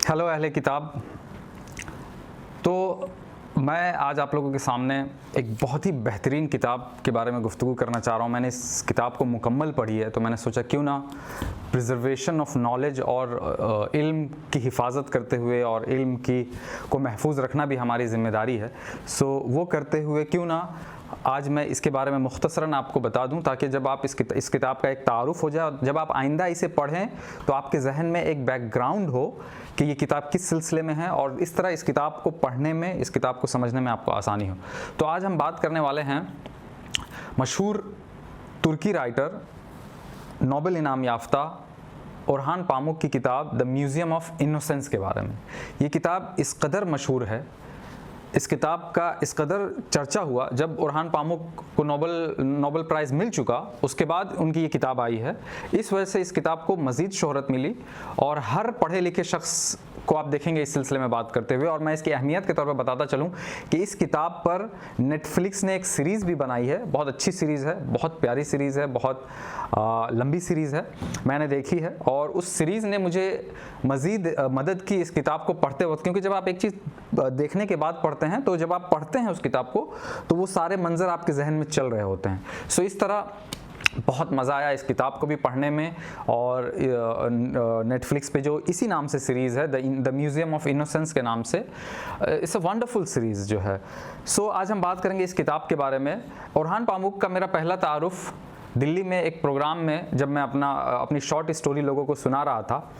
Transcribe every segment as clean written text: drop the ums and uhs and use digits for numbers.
Hello अहले किताब। तो मैं आज आप लोगों के सामने एक बहुत ही बेहतरीन किताब के बारे में गुफ्तगू करना चाह रहा हूँ। मैंने इस किताब को मुकम्मल पढ़ी है, तो मैंने सोचा क्यों ना प्रिजर्वेशन ऑफ नॉलेज और इल्म की हिफाजत करते हुए और इल्म की को महफूज रखना भी हमारी ज़िम्मेदारी है। सो वो करते हुए क्यों ना आज मैं इसके बारे में मुख्तसरन आपको बता दूं, ताकि जब आप इस किताब का एक तारुफ हो जाए और जब आप आइंदा इसे पढ़ें तो आपके जहन में एक बैकग्राउंड हो कि ये किताब किस सिलसिले में है और इस तरह इस किताब को पढ़ने में, इस किताब को समझने में आपको आसानी हो। तो आज हम बात करने वाले हैं मशहूर तुर्की राइटर, नोबेल इनाम याफ्ता ओरहान पामुक की किताब द म्यूज़ियम ऑफ इनोसेंस के बारे में। ये किताब इस कदर मशहूर है, इस किताब का इस कदर चर्चा हुआ, जब ओरहान पामुक को नोबेल प्राइज़ मिल चुका उसके बाद उनकी ये किताब आई है। इस वजह से इस किताब को मज़ीद शोहरत मिली और हर पढ़े लिखे शख्स को आप देखेंगे इस सिलसिले में बात करते हुए। और मैं इसकी अहमियत के तौर पर बताता चलूँ कि इस किताब पर नेटफ्लिक्स ने एक सीरीज़ भी बनाई है, बहुत अच्छी सीरीज़ है, बहुत प्यारी सीरीज़ है, बहुत लंबी सीरीज़ है, मैंने देखी है। और उस सीरीज़ ने मुझे मज़ीद मदद की इस किताब को पढ़ते वक्त, क्योंकि जब आप एक चीज़ देखने के बाद पढ़ते हैं तो जब आप पढ़ते हैं उस किताब को तो वो सारे मंजर आपके जहन में चल रहे होते हैं। सो इस तरह बहुत मज़ा आया इस किताब को भी पढ़ने में। और नेटफ्लिक्स पे जो इसी नाम से सीरीज़ है, द म्यूज़ियम ऑफ इनोसेंस के नाम से, इट्स अ वंडरफुल सीरीज़ जो है। सो आज हम बात करेंगे इस किताब के बारे में। ओरहान पामुक का मेरा पहला तारुफ दिल्ली में एक प्रोग्राम में, जब मैं अपनी शॉर्ट स्टोरी लोगों को सुना रहा था,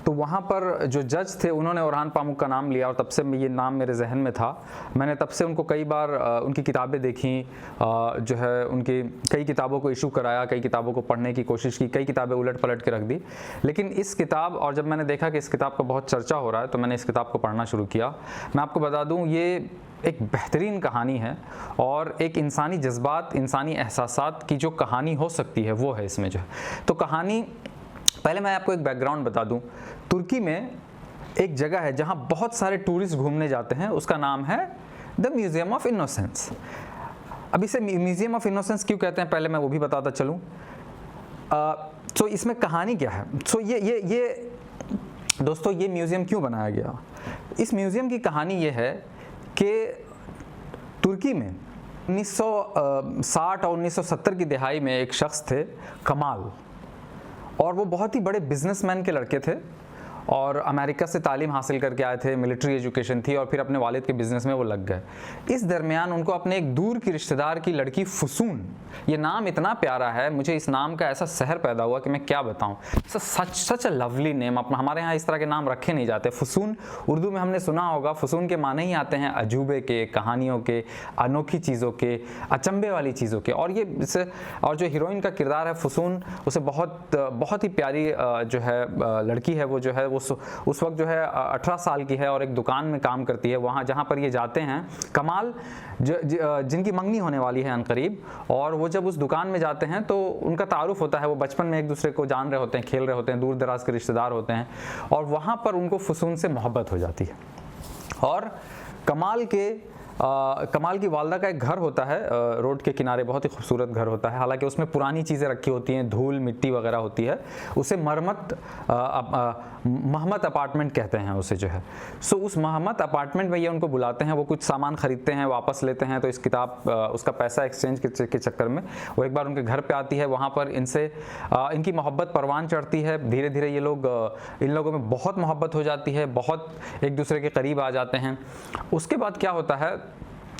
तो वहाँ पर जो जज थे उन्होंने ओरहान पामुक का नाम लिया और तब से ये नाम मेरे जहन में था। मैंने तब से उनको कई बार उनकी किताबें देखी, जो है उनकी कई किताबों को इशू कराया, कई किताबों को पढ़ने की कोशिश की, कई किताबें उलट पलट के रख दी। लेकिन इस किताब, और जब मैंने देखा कि इस किताब का बहुत चर्चा हो रहा है तो मैंने इस किताब को पढ़ना शुरू किया। मैं आपको बता दूँ, ये एक बेहतरीन कहानी है और एक इंसानी जज्बात, इंसानी एहसासात की जो कहानी हो सकती है वो है इसमें जो है। तो कहानी, पहले मैं आपको एक बैकग्राउंड बता दूं। तुर्की में एक जगह है जहां बहुत सारे टूरिस्ट घूमने जाते हैं, उसका नाम है द म्यूज़ियम ऑफ इनोसेंस। अब इसे म्यूज़ियम ऑफ इनोसेंस क्यों कहते हैं, पहले मैं वो भी बताता चलूँ। तो इसमें कहानी क्या है। सो ये दोस्तों, ये म्यूज़ियम क्यों बनाया गया। इस म्यूज़ियम की कहानी ये है कि तुर्की में 1960 और 1970 की दिहाई में एक शख्स थे, कमाल, और वो बहुत ही बड़े बिजनेसमैन के लड़के थे और अमेरिका से तालीम हासिल करके आए थे, मिलिट्री एजुकेशन थी, और फिर अपने वालिद के बिज़नेस में वो लग गए। इस दरमियान उनको अपने एक दूर की रिश्तेदार की लड़की फुसून, ये नाम इतना प्यारा है, मुझे इस नाम का ऐसा सहर पैदा हुआ कि मैं क्या बताऊँ। सच अ लवली नेम। अपना हमारे यहाँ इस तरह के नाम रखे नहीं जाते। फुसून उर्दू में हमने सुना होगा, फुसून के माने ही आते हैं अजूबे के, कहानियों के, अनोखी चीज़ों के, अचंभे वाली चीज़ों के। और जो हीरोइन का किरदार है फुसून, उसे बहुत ही प्यारी जो है लड़की है, वो जो है उस वक्त जो है 18 साल की है और एक दुकान में काम करती है वहाँ जहाँ पर ये जाते हैं। कमाल जिनकी मंगनी होने वाली है अनकरीब, और वो जब उस दुकान में जाते हैं तो उनका तारुफ होता है। वो बचपन में एक दूसरे को जान रहे होते हैं, खेल रहे होते हैं, दूर दराज के रिश्तेदार होते हैं, और वहाँ पर उनको फुसून से मोहब्बत हो जाती है। और कमाल की वालदा का एक घर होता है रोड के किनारे, बहुत ही खूबसूरत घर होता है, हालांकि उसमें पुरानी चीज़ें रखी होती हैं, धूल मिट्टी वगैरह होती है। उसे महमत अपार्टमेंट कहते हैं उसे जो है। सो उस महमत अपार्टमेंट में ये उनको बुलाते हैं, वो कुछ सामान ख़रीदते हैं, वापस लेते हैं। तो इस किताब उसका पैसा एक्सचेंज के चक्कर में वो एक बार उनके घर पर आती है। वहाँ पर इनकी मोहब्बत परवान चढ़ती है। धीरे धीरे इन लोगों में बहुत मोहब्बत हो जाती है, बहुत एक दूसरे के करीब आ जाते हैं। उसके बाद क्या होता है,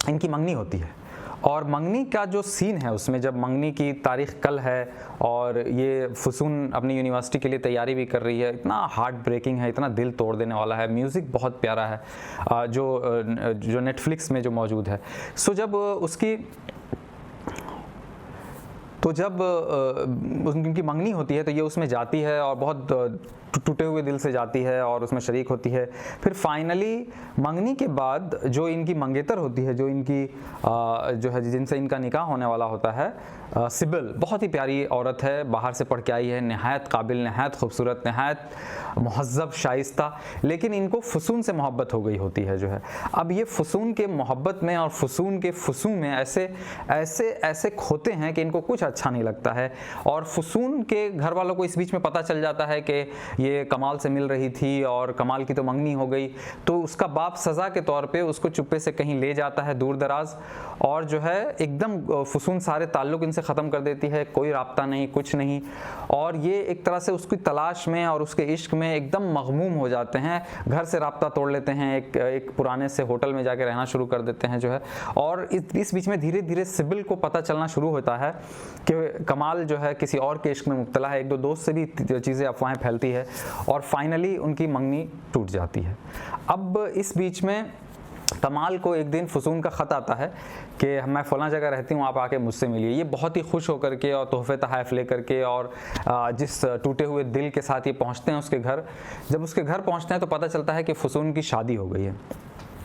इनकी मंगनी होती है, और मंगनी का जो सीन है उसमें, जब मंगनी की तारीख कल है और ये फुसून अपनी यूनिवर्सिटी के लिए तैयारी भी कर रही है, इतना हार्ट ब्रेकिंग है, इतना दिल तोड़ देने वाला है। म्यूज़िक बहुत प्यारा है जो नेटफ्लिक्स में जो मौजूद है। सो जब उनकी मंगनी होती है तो ये उसमें जाती है और बहुत टूटे हुए दिल से जाती है और उसमें शरीक होती है। फिर फाइनली मंगनी के बाद जो इनकी मंगेतर होती है, जो इनकी जो है जिनसे इनका निकाह होने वाला होता है, सिबिल, बहुत ही प्यारी औरत है, बाहर से पढ़ के आई है, नहायत काबिल, नहायत खूबसूरत, नहायत मुहज़्ज़ब, शाइस्ता, लेकिन इनको फुसून से मोहब्बत हो गई होती है जो है। अब ये फुसून के मोहब्बत में और फुसून के फुसू में ऐसे खोते हैं कि इनको कुछ अच्छा नहीं लगता है। और फुसून के घर वालों को इस बीच में पता चल जाता है कि ये कमाल से मिल रही थी और कमाल की तो मंगनी हो गई, तो उसका बाप सज़ा के तौर पे उसको चुप्पे से कहीं ले जाता है दूर दराज, और जो है एकदम फुसून सारे ताल्लुक इनसे ख़त्म कर देती है, कोई राब्ता नहीं, कुछ नहीं। और ये एक तरह से उसकी तलाश में और उसके इश्क में एकदम मग़मूम हो जाते हैं, घर से राब्ता तोड़ लेते हैं, एक पुराने से होटल में जाके रहना शुरू कर देते हैं जो है। और इस बीच में धीरे धीरे सिबिल को पता चलना शुरू होता है कि कमाल जो है किसी और के इश्क में मुब्तला है, एक दो दोस्त से भी चीज़ें अफवाहें फैलती है, और फाइनली उनकी मंगनी टूट जाती है। अब इस बीच में कमाल को एक दिन फुसून का ख़त आता है कि मैं फ़लाँ जगह रहती हूँ, आप आके मुझसे मिलिए। ये बहुत ही खुश होकर के और तोहफ़े तोहफ़ ले करके और जिस टूटे हुए दिल के साथ ये पहुँचते हैं उसके घर। जब उसके घर पहुँचते हैं तो पता चलता है कि फुसून की शादी हो गई है,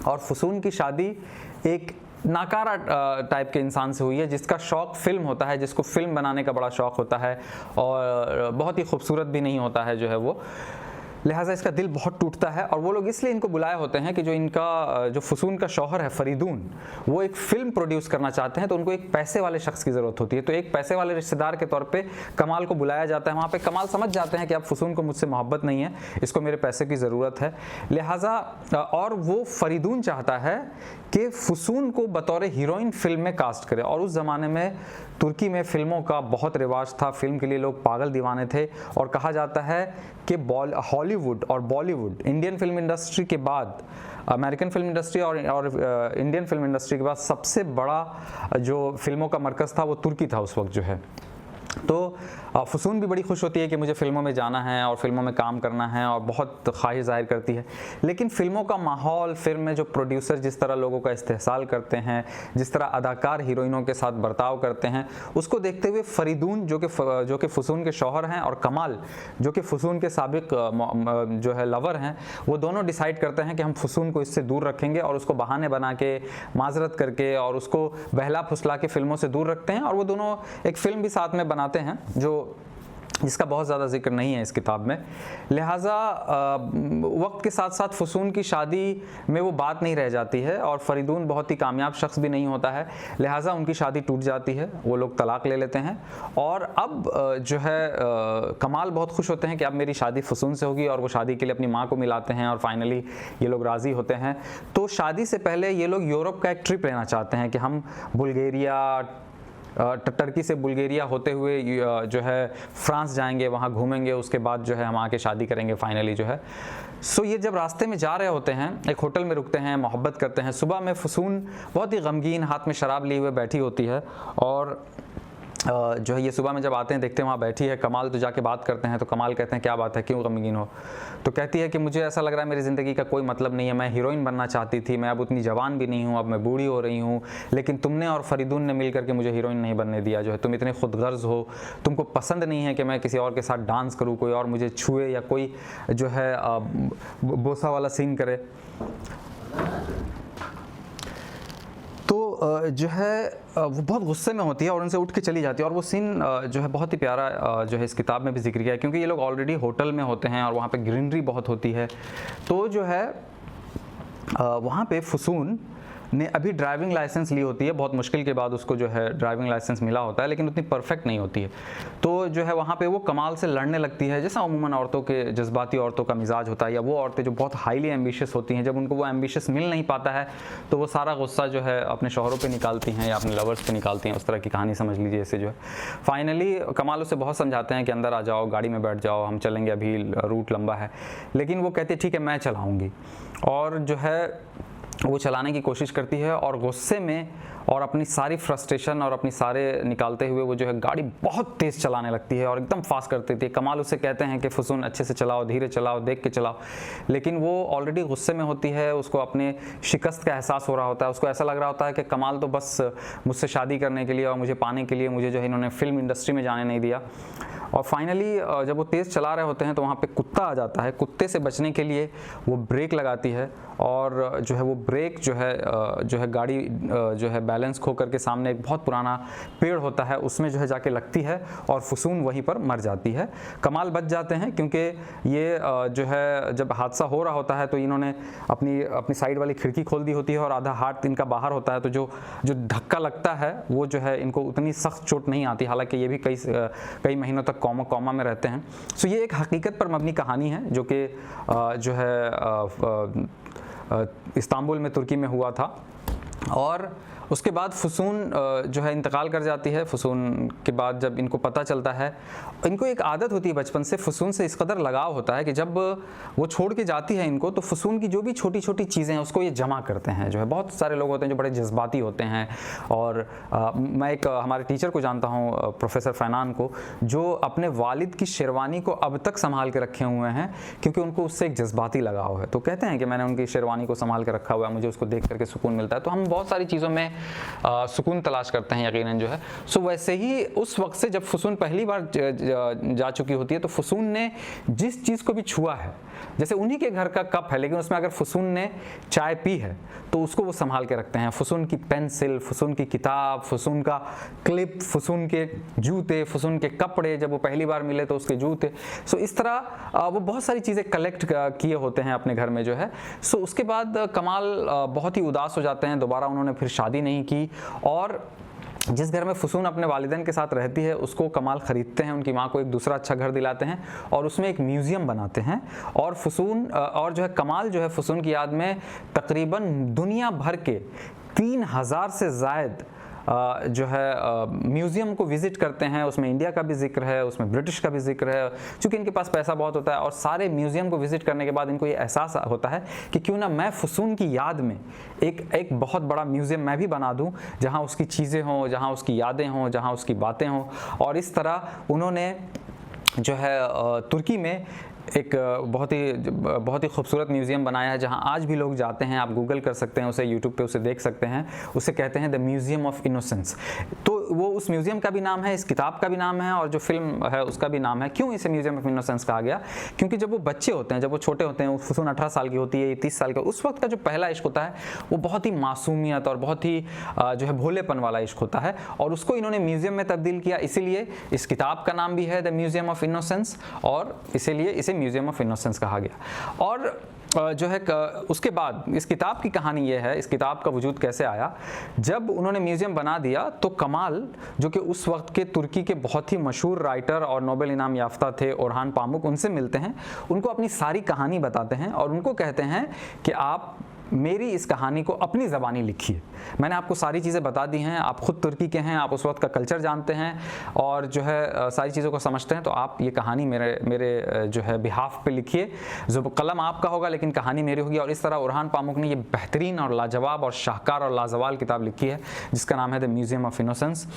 और फुसून की शादी एक नाकारा टाइप के इंसान से हुई है जिसका शौक़ फ़िल्म होता है, जिसको फ़िल्म बनाने का बड़ा शौक़ होता है, और बहुत ही खूबसूरत भी नहीं होता है जो है वो। लिहाजा इसका दिल बहुत टूटता है, और वो लोग इसलिए इनको बुलाए होते हैं कि जो फुसून का शौहर है फरीदून, वो एक फ़िल्म प्रोड्यूस करना चाहते हैं, तो उनको एक पैसे वाले शख्स की ज़रूरत होती है। तो एक पैसे वाले रिश्तेदार के तौर पे कमाल को बुलाया जाता है वहाँ पे। कमाल समझ जाते हैं कि अब फुसून को मुझसे मोहब्बत नहीं है, इसको मेरे पैसे की ज़रूरत है, लिहाजा और वो फरीदून चाहता है कि फुसून को बतौर हीरोइन फ़िल्म में कास्ट करे। और उस ज़माने में तुर्की में फ़िल्मों का बहुत रिवाज था, फ़िल्म के लिए लोग पागल दीवाने थे, और कहा जाता है कि हॉलीवुड और बॉलीवुड, इंडियन फिल्म इंडस्ट्री के बाद, अमेरिकन फिल्म इंडस्ट्री और इंडियन फिल्म इंडस्ट्री के बाद सबसे बड़ा जो फिल्मों का मरकज़ था वो तुर्की था उस वक्त जो है। तो फुसून भी बड़ी खुश होती है कि मुझे फ़िल्मों में जाना है और फ़िल्मों में काम करना है, और बहुत ख्वाहिश ज़ाहिर करती है। लेकिन फ़िल्मों का माहौल, फ़िल्म में जो प्रोड्यूसर जिस तरह लोगों का इस्तेहसाल करते हैं, जिस तरह अदाकार हीरोइनों के साथ बर्ताव करते हैं, उसको देखते हुए फरीदून जो कि फुसून के शौहर हैं, और कमाल जो कि फुसून के साबिक जो है लवर हैं, वो दोनों डिसाइड करते हैं कि हम फुसून को इससे दूर रखेंगे, और उसको बहाने बना के, माजरत करके, और उसको बहला फुसला के फ़िल्मों से दूर रखते हैं। और वो दोनों एक फ़िल्म भी साथ में बनाते हैं जिसका बहुत ज़्यादा जिक्र नहीं है इस किताब में। लिहाजा वक्त के साथ साथ फुसून की शादी में वो बात नहीं रह जाती है, और फरीदून बहुत ही कामयाब शख्स भी नहीं होता है, लिहाजा उनकी शादी टूट जाती है, वो लोग तलाक ले लेते हैं। और अब जो है कमाल बहुत खुश होते हैं कि अब मेरी शादी फुसून से होगी, और वो शादी के लिए अपनी माँ को मिलाते हैं, और फाइनली ये लोग राज़ी होते हैं। तो शादी से पहले ये लोग यूरोप का एक ट्रिप लेना चाहते हैं कि हम बुल्गारिया, टर्की से बुल्गारिया होते हुए जो है फ्रांस जाएंगे, वहाँ घूमेंगे, उसके बाद जो है हम आके शादी करेंगे फाइनली जो है। सो ये जब रास्ते में जा रहे होते हैं, एक होटल में रुकते हैं, मोहब्बत करते हैं। सुबह में फुसून बहुत ही गमगीन हाथ में शराब लिए हुए बैठी होती है, और जो है ये सुबह में जब आते हैं देखते हैं वहाँ बैठी है। कमाल तो जाके बात करते हैं, तो कमाल कहते हैं क्या बात है, क्यों गमगीन हो? तो कहती है कि मुझे ऐसा लग रहा है मेरी ज़िंदगी का कोई मतलब नहीं है, मैं हीरोइन बनना चाहती थी, मैं अब उतनी जवान भी नहीं हूँ, अब मैं बूढ़ी हो रही हूँ, लेकिन तुमने और फरीदून ने मिल करके मुझे हीरोइन नहीं बनने दिया। जो है तुम इतने खुदगर्ज हो, तुमको पसंद नहीं है कि मैं किसी और के साथ डांस करूँ, कोई और मुझे छुए, या कोई जो है बोसा वाला सीन करे। तो जो है वो बहुत गुस्से में होती है और उनसे उठ के चली जाती है। और वो सीन जो है बहुत ही प्यारा जो है इस किताब में भी जिक्र किया है, क्योंकि ये लोग ऑलरेडी होटल में होते हैं और वहाँ पे ग्रीनरी बहुत होती है। तो जो है वहाँ पे फुसून ने अभी ड्राइविंग लाइसेंस ली होती है, बहुत मुश्किल के बाद उसको जो है ड्राइविंग लाइसेंस मिला होता है, लेकिन उतनी परफेक्ट नहीं होती है। तो जो है वहाँ पे वो कमाल से लड़ने लगती है, जैसा अमूमन औरतों के, जज्बाती औरतों का मिजाज होता है, या वो औरतें जो बहुत हाईली एम्बिशियस होती हैं, जब उनको वो एम्बिशियस मिल नहीं पाता है तो वो सारा गुस्सा जो है अपने शौहरों पर निकालती हैं या अपने लवर्स पर निकालती हैं। उस तरह की कहानी समझ लीजिए इसे। जो है फाइनली कमाल उसे बहुत समझाते हैं कि अंदर आ जाओ, गाड़ी में बैठ जाओ, हम चलेंगे, अभी रूट लंबा है। लेकिन वो कहती है ठीक है मैं चलाऊँगी, और जो है वो चलाने की कोशिश करती है, और गुस्से में और अपनी सारी फ्रस्ट्रेशन और अपनी सारे निकालते हुए वो जो है गाड़ी बहुत तेज़ चलाने लगती है और एकदम फास्ट कर देती है। कमाल उसे कहते हैं कि फुसून अच्छे से चलाओ, धीरे चलाओ, देख के चलाओ, लेकिन वो ऑलरेडी गुस्से में होती है, उसको अपने शिकस्त का एहसास हो रहा होता है। उसको ऐसा लग रहा होता है कि कमाल तो बस मुझसे शादी करने के लिए और मुझे पाने के लिए मुझे जो है इन्होंने फिल्म इंडस्ट्री में जाने नहीं दिया। और फाइनली जब वो तेज़ चला रहे होते हैं तो वहाँ पे कुत्ता आ जाता है। कुत्ते से बचने के लिए वो ब्रेक लगाती है और जो है वो ब्रेक जो है गाड़ी जो है बैलेंस खो करके सामने एक बहुत पुराना पेड़ होता है उसमें जो है जाके लगती है और फुसून वहीं पर मर जाती है। कमाल बच जाते हैं क्योंकि ये जो है जब हादसा हो रहा होता है तो इन्होंने अपनी साइड वाली खिड़की खोल दी होती है और आधा हाथ इनका बाहर होता है, तो जो धक्का लगता है वो जो है इनको उतनी सख्त चोट नहीं आती, हालांकि ये भी कई महीनों तक कोमा में रहते हैं। सो ये एक हकीकत पर मबनी कहानी है जो कि जो है इस्तांबुल में, तुर्की में हुआ था। और उसके बाद फुसून जो है इंतकाल कर जाती है। फुसून के बाद जब इनको पता चलता है, इनको एक आदत होती है बचपन से, फुसून से इस कदर लगाव होता है कि जब वो छोड़ के जाती है इनको तो फुसून की जो भी छोटी छोटी चीज़ें हैं उसको ये जमा करते हैं। जो है बहुत सारे लोग होते हैं जो बड़े जज्बाती होते हैं और मैं एक हमारे टीचर को जानता हूँ, प्रोफेसर फैनान को, जो अपने वालिद की शेरवानी को अब तक संभाल के रखे हुए हैं क्योंकि उनको उससे एक जज्बाती लगाव है। तो कहते हैं कि मैंने उनकी शेरवानी को संभाल के रखा हुआ है, मुझे उसको देख करके सुकून मिलता है। तो हम बहुत सारी चीज़ों में सुकून तलाश करते हैं यकीनन जो है। सो वैसे ही उस वक्त से जब फुसून पहली बार जा चुकी होती है तो फुसून ने जिस चीज़ को भी छुआ है, जैसे उन्हीं के घर का कप है लेकिन उसमें अगर फुसून ने चाय पी है तो उसको वो संभाल के रखते हैं। फुसून की पेंसिल, फुसून की किताब, फुसून का क्लिप, फुसून के जूते, फुसून के कपड़े, जब वो पहली बार मिले तो उसके जूते। सो इस तरह वो बहुत सारी चीज़ें कलेक्ट किए होते हैं अपने घर में जो है। सो उसके बाद कमाल बहुत ही उदास हो जाते हैं, दोबारा उन्होंने फिर शादी नहीं की और जिस घर में फुसून अपने वालिदैन के साथ रहती है उसको कमाल ख़रीदते हैं, उनकी माँ को एक दूसरा अच्छा घर दिलाते हैं और उसमें एक म्यूज़ियम बनाते हैं। और फुसून और जो है कमाल जो है फुसून की याद में तकरीबन दुनिया भर के 3000 से ज़ायद जो है म्यूज़ियम को विज़िट करते हैं। उसमें इंडिया का भी जिक्र है, उसमें ब्रिटिश का भी जिक्र है, क्योंकि इनके पास पैसा बहुत होता है। और सारे म्यूज़ियम को विज़िट करने के बाद इनको ये एहसास होता है कि क्यों ना मैं फुसून की याद में एक बहुत बड़ा म्यूज़ियम मैं भी बना दूं, जहां उसकी चीज़ें हों, जहां उसकी यादें हों, जहां उसकी बातें हों। और इस तरह उन्होंने जो है तुर्की में एक बहुत ही खूबसूरत म्यूज़ियम बनाया है जहां आज भी लोग जाते हैं। आप गूगल कर सकते हैं उसे, यूट्यूब पे उसे देख सकते हैं। उसे कहते हैं द म्यूज़ियम ऑफ इनोसेंस। तो वो उस म्यूज़ियम का भी नाम है, इस किताब का भी नाम है और जो फिल्म है उसका भी नाम है। क्यों इसे म्यूज़ियम ऑफ इनोसेंस कहा गया? क्योंकि जब वो बच्चे होते हैं, जब वो छोटे होते हैं, फुसून 18 साल की होती है, 30 साल का, उस वक्त का जो पहला इश्क होता है वो बहुत ही मासूमियत और बहुत ही जो है भोलेपन वाला इश्क होता है और उसको इन्होंने म्यूज़ियम में तब्दील किया। इसीलिए इस किताब का नाम भी है द म्यूज़ियम ऑफ इनोसेंस और इसीलिए इसे म्यूज़ियम ऑफ इनोसेंस कहा गया। और जो है उसके बाद इस किताब की कहानी ये है, इस किताब का वजूद कैसे आया। जब उन्होंने म्यूज़ियम बना दिया तो कमाल, जो कि उस वक्त के तुर्की के बहुत ही मशहूर राइटर और नोबेल इनाम याफ्ता थे, ओरहान पामुक, उनसे मिलते हैं, उनको अपनी सारी कहानी बताते हैं और उनको कहते हैं कि आप मेरी इस कहानी को अपनी ज़बानी लिखिए। मैंने आपको सारी चीज़ें बता दी हैं, आप ख़ुद तुर्की के हैं, आप उस वक्त का कल्चर जानते हैं और जो है सारी चीज़ों को समझते हैं, तो आप ये कहानी मेरे जो है बिहाफ पे लिखिए। जो कलम आपका होगा लेकिन कहानी मेरी होगी। और इस तरह ओरहान पामुक ने ये बेहतरीन और लाजवाब और शाहकार और लाजवाल किताब लिखी है जिसका नाम है द म्यूज़ियम ऑफ इनोसेंस।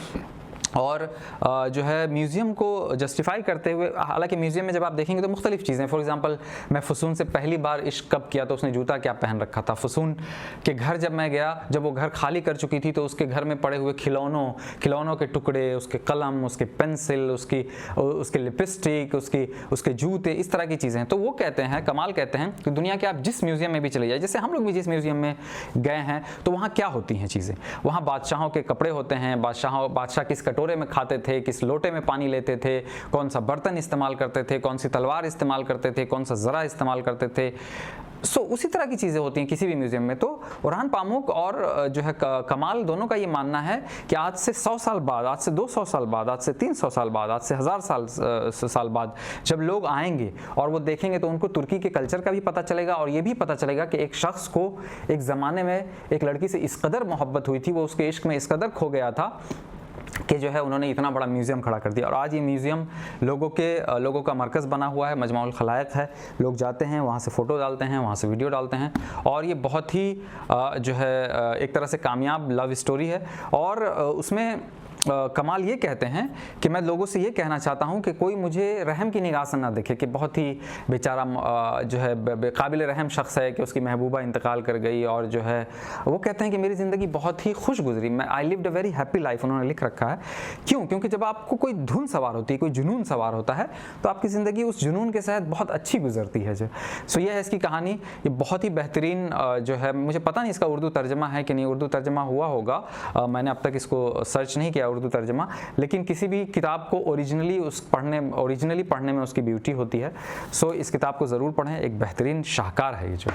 और जो है म्यूज़ियम को जस्टिफाई करते हुए, हालांकि म्यूज़ियम में जब आप देखेंगे तो मुख्तलिफ चीज़ें, फॉर एग्जांपल मैं फुसून से पहली बार इश्क कब किया तो उसने जूता क्या पहन रखा था। फुसून के घर जब मैं गया, जब वो घर खाली कर चुकी थी तो उसके घर में पड़े हुए खिलौनों के टुकड़े, उसके कलम, उसके पेंसिल, उसके लिपस्टिक, उसके जूते, इस तरह की चीज़ें। तो वो कहते हैं, कमाल कहते हैं कि दुनिया के आप जिस म्यूज़ियम में भी चले जाए, जैसे हम लोग भी जिस म्यूज़ियम में गए हैं, तो वहाँ क्या होती हैं चीज़ें, वहाँ बादशाहों के कपड़े होते हैं, बादशाह किस कटोरे में खाते थे, किस लोटे में पानी लेते थे, कौन सा बर्तन इस्तेमाल करते थे, कौन सी तलवार इस्तेमाल करते थे, कौन सा ज़रा इस्तेमाल करते थे। सो उसी तरह की चीज़ें होती हैं किसी भी म्यूज़ियम में। तो ओरहान पामुक और जो है कमाल दोनों का ये मानना है कि आज से 100 साल बाद, आज से 200 साल बाद, आज से 300 साल बाद, आज से 1000 साल बाद जब लोग आएंगे और वो देखेंगे तो उनको तुर्की के कल्चर का भी पता चलेगा और ये भी पता चलेगा कि एक शख्स को एक ज़माने में एक लड़की से इस कदर मोहब्बत हुई थी, वो उसके इश्क में इस कदर खो गया था कि जो है उन्होंने इतना बड़ा म्यूज़ियम खड़ा कर दिया। और आज ये म्यूज़ियम लोगों का मरकज़ बना हुआ है, मजमाउल खलायक है। लोग जाते हैं, वहाँ से फ़ोटो डालते हैं, वहाँ से वीडियो डालते हैं और ये बहुत ही जो है एक तरह से कामयाब लव स्टोरी है। और उसमें कमाल ये कहते हैं कि मैं लोगों से ये कहना चाहता हूँ कि कोई मुझे रहम की निगाह से ना देखे कि बहुत ही बेचारा जो है काबिल रहम शख्स है कि उसकी महबूबा इंतकाल कर गई, और जो है वो कहते हैं कि मेरी ज़िंदगी बहुत ही खुश गुजरी, मैं I lived a very happy life, उन्होंने लिख रखा है। क्यों? क्योंकि जब आपको कोई धुन सवार होती है, कोई जुनून सवार होता है, तो आपकी ज़िंदगी उस जुनून के साथ बहुत अच्छी गुजरती है। जो सो ये है इसकी कहानी, ये बहुत ही बेहतरीन जो है, मुझे पता नहीं इसका उर्दू तर्जमा है कि नहीं, उर्दू तर्जमा हुआ होगा, मैंने अब तक इसको सर्च नहीं किया उर्दू तर्जमा, लेकिन किसी भी किताब को ओरिजिनली पढ़ने में उसकी ब्यूटी होती है। सो इस किताब को ज़रूर पढ़ें, एक बेहतरीन शाहकार है ये जो।